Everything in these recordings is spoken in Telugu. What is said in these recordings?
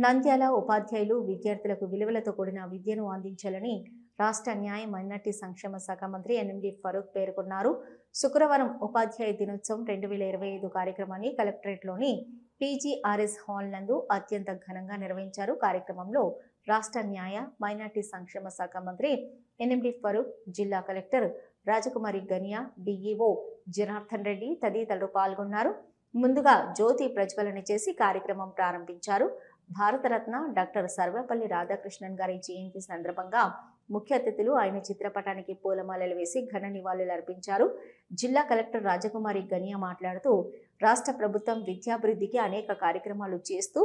నంద్యాల ఉపాధ్యాయులు విద్యార్థులకు విలువలతో కూడిన విద్యను అందించాలని రాష్ట్ర న్యాయ మైనార్టీ సంక్షేమ శాఖ మంత్రి ఎన్ఎండి ఫరూక్ పేర్కొన్నారు. శుక్రవారం ఉపాధ్యాయ దినోత్సవం 2025 కార్యక్రమాన్ని కలెక్టరేట్లోని పీజీఆర్ఎస్ హాల్ నందు అత్యంత ఘనంగా నిర్వహించారు. కార్యక్రమంలో రాష్ట్ర న్యాయ మైనార్టీ సంక్షేమ శాఖ మంత్రి ఎన్ఎండి ఫరూక్, జిల్లా కలెక్టర్ రాజకుమారి గనియా, డిఈఓ జనార్దన్ రెడ్డి తదితరులు పాల్గొన్నారు. ముందుగా జ్యోతి ప్రజ్వలన చేసి కార్యక్రమం ప్రారంభించారు. భారతరత్న డాక్టర్ సర్వేపల్లి రాధాకృష్ణన్ గారి జయంతి సందర్భంగా ముఖ్య అతిథులు ఆయన చిత్రపటానికి పూలమాలలు వేసి ఘన నివాళులు అర్పించారు. జిల్లా కలెక్టర్ రాజకుమారి గనియా మాట్లాడుతూ రాష్ట్ర ప్రభుత్వం విద్యాభివృద్ధికి అనేక కార్యక్రమాలు చేస్తూ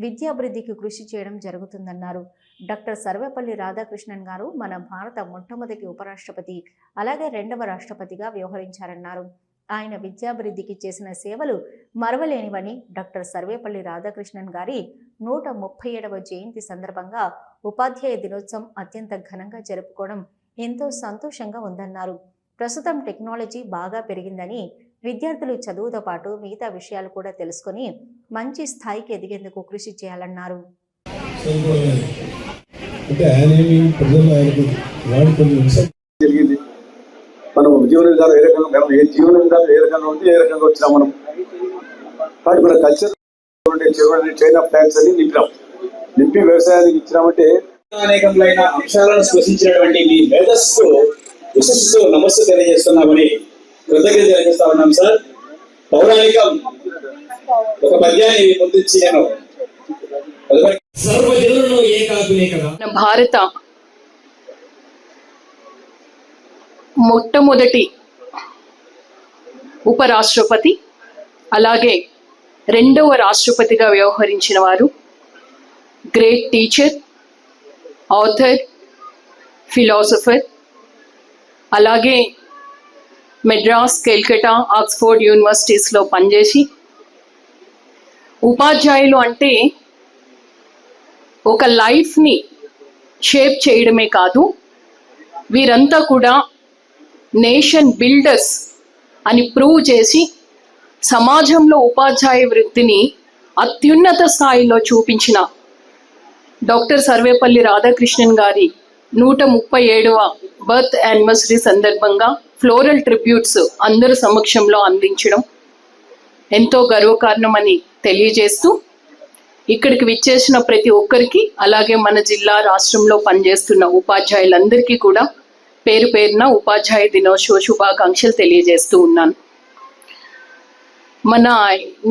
విద్యాభివృద్ధికి కృషి చేయడం జరుగుతుందన్నారు. డాక్టర్ సర్వేపల్లి రాధాకృష్ణన్ గారు మన భారత మొట్టమొదటి ఉపరాష్ట్రపతి, అలాగే 2వ రాష్ట్రపతిగా వ్యవహరించారన్నారు. ఆయన విద్యాభివృద్ధికి చేసిన సేవలు మరవలేనివని డాక్టర్ సర్వేపల్లి రాధాకృష్ణన్ గారి 137వ జయంతి సందర్భంగా ఉపాధ్యాయ దినోత్సవం అత్యంత ఘనంగా జరుపుకోవడం ఎంతో సంతోషంగా ఉందన్నారు. ప్రస్తుతం టెక్నాలజీ బాగా పెరిగిందని విద్యార్థులు చదువుతో పాటు మిగతా విషయాలు కూడా తెలుసుకొని మంచి స్థాయికి ఎదిగేందుకు కృషి చేయాలన్నారు. మనం జీవన విధానం ఏ రకంగా, మనం ఏ జీవన విధానం ఏ రకంగా ఉంటే ఏ రకంగా వచ్చినాం మనం. కాబట్టి మన కల్చర్ చైన్ ఆఫ్ ట్యాక్స్ అని నింపి వ్యవసాయానికి ఇచ్చినామంటే అనేకమైన అంశాలను స్పృశించినటువంటి మీ మేధస్సు విశిస్తూ నమస్సు తెలియజేస్తున్నామని కృతజ్ఞత తెలియజేస్తా ఉన్నాం సార్. పౌరాణికం ఒక పద్యాన్ని ముందుంచి నేను సర్వజనులను ఏకాభినేకగా భారత మొట్టమొదటి ఉపరాష్ట్రపతి, అలాగే 2వ రాష్ట్రపతిగా వ్యవహరించిన వారు, గ్రేట్ టీచర్, ఆథర్, ఫిలాసఫర్, అలాగే మెడ్రాస్, కల్కట్టా, ఆక్స్ఫోర్డ్ యూనివర్సిటీస్లో పనిచేసి ఉపాధ్యాయులు అంటే ఒక లైఫ్ని షేప్ చేయడమే కాదు, వీరంతా కూడా నేషన్ బిల్డర్స్ అని ప్రూవ్ చేసి సమాజంలో ఉపాధ్యాయ వృత్తిని అత్యున్నత స్థాయిలో చూపించిన డాక్టర్ సర్వేపల్లి రాధాకృష్ణన్ గారి 137వ బర్త్ యానివర్సరీ సందర్భంగా ఫ్లోరల్ ట్రిబ్యూట్స్ అందరి సమక్షంలో అందించడం ఎంతో గర్వకారణమని తెలియజేస్తూ ఇక్కడికి విచ్చేసిన ప్రతి ఒక్కరికి, అలాగే మన జిల్లా రాష్ట్రంలో పనిచేస్తున్న ఉపాధ్యాయులందరికీ కూడా పేరు పేరున ఉపాధ్యాయ దినోత్సవ శుభాకాంక్షలు తెలియజేస్తూ ఉన్నాను. మన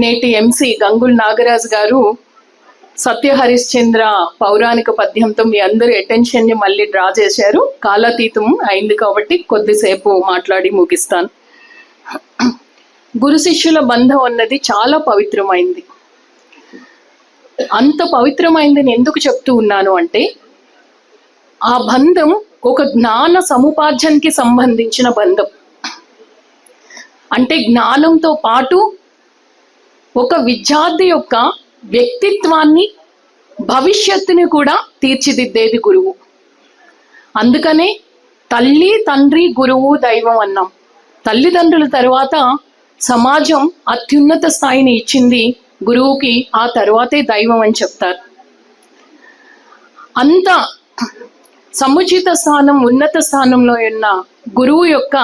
నేటి ఎంసీ గంగుల్ నాగరాజ్ గారు సత్య హరిశ్చంద్ర పౌరాణిక పద్యంతో మీ అందరి అటెన్షన్ని మళ్ళీ డ్రా చేశారు. కాలాతీతం అయింది కాబట్టి కొద్దిసేపు మాట్లాడి ముగిస్తాను. గురు శిష్యుల బంధం అన్నది చాలా పవిత్రమైంది. అంత పవిత్రమైందని ఎందుకు చెప్తూ ఉన్నాను అంటే, ఆ బంధం ఒక జ్ఞాన సముపార్జనకి సంబంధించిన బంధం. అంటే జ్ఞానంతో పాటు ఒక విద్యార్థి యొక్క వ్యక్తిత్వాన్ని, భవిష్యత్తుని కూడా తీర్చిదిద్దేది గురువు. అందుకనే తల్లి, తండ్రి, గురువు, దైవం అన్నాం. తల్లిదండ్రుల తర్వాత సమాజం అత్యున్నత స్థాయిని ఇచ్చింది గురువుకి, ఆ తర్వాతే దైవం అని చెప్తారు. అంత సముచిత స్థానం, ఉన్నత స్థానంలో ఉన్న గురువు యొక్క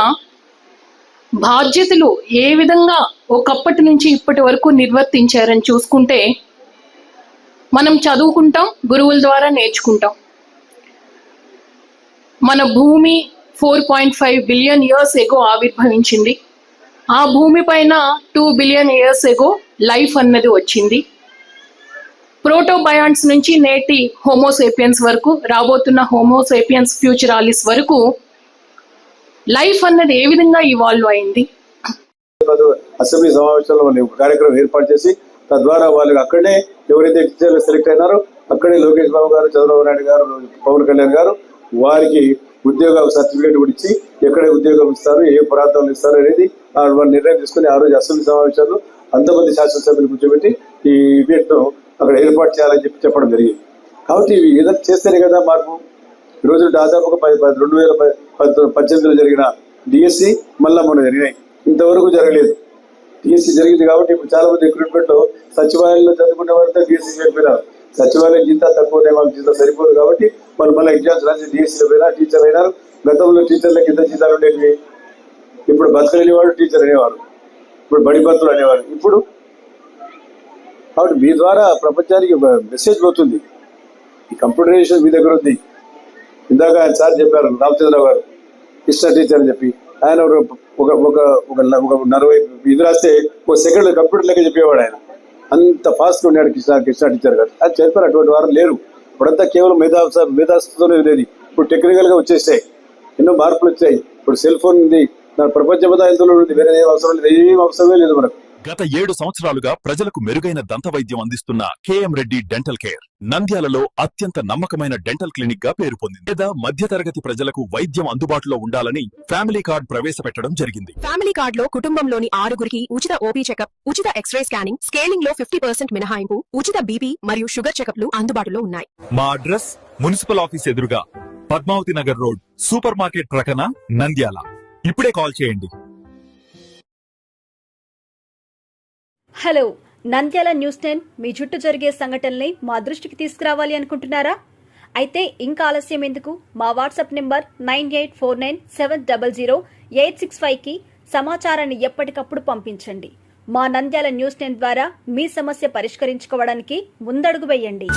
బాధ్యతలు ఏ విధంగా ఒకప్పటి నుంచి ఇప్పటి వరకు నిర్వర్తించారని చూసుకుంటే, మనం చదువుకుంటాం, గురువుల ద్వారా నేర్చుకుంటాం. మన భూమి 4.5 బిలియన్ ఇయర్స్ ఎగో ఆవిర్భవించింది. ఆ భూమి పైన 2 బిలియన్ ఇయర్స్ ఎగో లైఫ్ అన్నది వచ్చింది. ప్రోటోబయాంట్స్ నుంచి నేటి హోమోసేపియన్స్ వరకు, రాబోతున్న హోమోసేపియన్స్ ఫ్యూచరాలిస్ వరకు లైఫ్ అన్నది ఏ విధంగా ఇవాల్వ్ అయింది. అసెంబ్లీ సమావేశంలో ఒక కార్యక్రమం ఏర్పాటు చేసి తద్వారా వాళ్ళకి అక్కడే ఎవరైతే టీచర్లు సెలెక్ట్ అయినారో అక్కడే లోకేష్ బాబు గారు, చంద్రబాబు నాయుడు గారు, పవన్ కళ్యాణ్ గారు వారికి ఉద్యోగ సర్టిఫికేట్ కూడా ఇచ్చి ఎక్కడ ఉద్యోగం ఇస్తారు, ఏ ప్రాంతంలో ఇస్తారు అనేది వాళ్ళు నిర్ణయం తీసుకుని ఆ రోజు అసెంబ్లీ సమావేశాల్లో అంతమంది శాసనసభ్యులు కూర్చోబెట్టి ఈ ఈవెంట్ను అక్కడ ఏర్పాటు చేయాలని చెప్పడం జరిగింది. కాబట్టి ఇవి ఏదైనా చేస్తేనే కదా మార్పు. ఈరోజు దాదాపుగా 2018లో జరిగిన డిఎస్సి మళ్ళా మొన్న జరిగినాయి, ఇంతవరకు జరగలేదు. డిఎస్సి జరిగింది కాబట్టి ఇప్పుడు చాలా మంది రిక్రూట్మెంట్లో సచివాలయంలో చదువుకునే వారితో డిఎస్సి వెళ్ళిపోయినారు. సచివాలయం జీతం తక్కువనే, వాళ్ళ జీతం సరిపోదు కాబట్టి వాళ్ళు మళ్ళీ ఎగ్జామ్స్ రాసి డిఎస్సీలో పోయినా టీచర్ అయినారు. గతంలో టీచర్లకు ఎంత జీతాలు ఉండేవి, ఇప్పుడు బతకలేనివాడు టీచర్ అనేవారు, ఇప్పుడు బడి బతులు అనేవారు. ఇప్పుడు కాబట్టి మీ ద్వారా ప్రపంచానికి ఒక మెసేజ్ పోతుంది. ఈ కంప్యూటరైజేషన్ మీ దగ్గర ఉంది. ఇందాక ఆయన సార్ చెప్పారు, రామచంద్రరావు గారు కృష్ణ టీచర్ అని చెప్పి, ఆయన ఒక ఒక ఒక 40 ఇది రాస్తే ఒక సెకండ్ కంప్యూటర్ లెక్క చెప్పేవాడు. ఆయన అంత ఫాస్ట్గా ఉన్నాడు కృష్ణ టీచర్ గారు. అది చెప్పారు, అటువంటి వారు లేరు. ఇప్పుడంతా కేవలం మేధాస్తోనే లేదు. ఇప్పుడు టెక్నికల్గా వచ్చేసాయి, ఎన్నో మార్పులు వచ్చాయి. ఇప్పుడు సెల్ ఫోన్ ఉంది, దాని ప్రపంచమంతా ఎంతలో ఉంది. వేరే ఏం అవసరం లేదు, ఏం అవసరమే లేదు మనకు. గత 7 సంవత్సరాలుగా ప్రజలకు మెరుగైన దంత వైద్యం అందిస్తున్న కేఎం రెడ్డి డెంటల్ కేర్ నంద్యాలలో అత్యంత నమ్మకమైన డెంటల్ క్లినిక్ గా పేరు పొందింది. లేదా మధ్యతరగతి ప్రజలకు వైద్యం అందుబాటులో ఉండాలని ఫ్యామిలీ కార్డ్ ప్రవేశపెట్టడం జరిగింది. ఫ్యామిలీ కార్డ్ లో కుటుంబంలోని 6గురికి ఉచిత ఓపీ చెకప్, ఉచిత ఎక్స్రే స్కానింగ్, స్కేలింగ్ లో 50% మినహాయింపు, ఉచిత బీపీ మరియు షుగర్ చెకప్లు అందుబాటులో ఉన్నాయి. మా అడ్రస్ మున్సిపల్ ఆఫీస్ ఎదురుగా Padmavathi Nagar road, supermarket ప్రక్కన, నంద్యాల. ఇప్పుడే కాల్ చేయండి. హలో, నంద్యాల న్యూస్ 10 మీ చుట్టూ జరిగే సంఘటనల్ని మా దృష్టికి తీసుకురావాలి అనుకుంటున్నారా? అయితే ఇంకా ఆలస్యం ఎందుకు? మా వాట్సాప్ నెంబర్ 9849700865కి సమాచారాన్ని ఎప్పటికప్పుడు పంపించండి. మా నంద్యాల న్యూస్ 10 ద్వారా మీ సమస్య పరిష్కరించుకోవడానికి ముందడుగు వేయండి.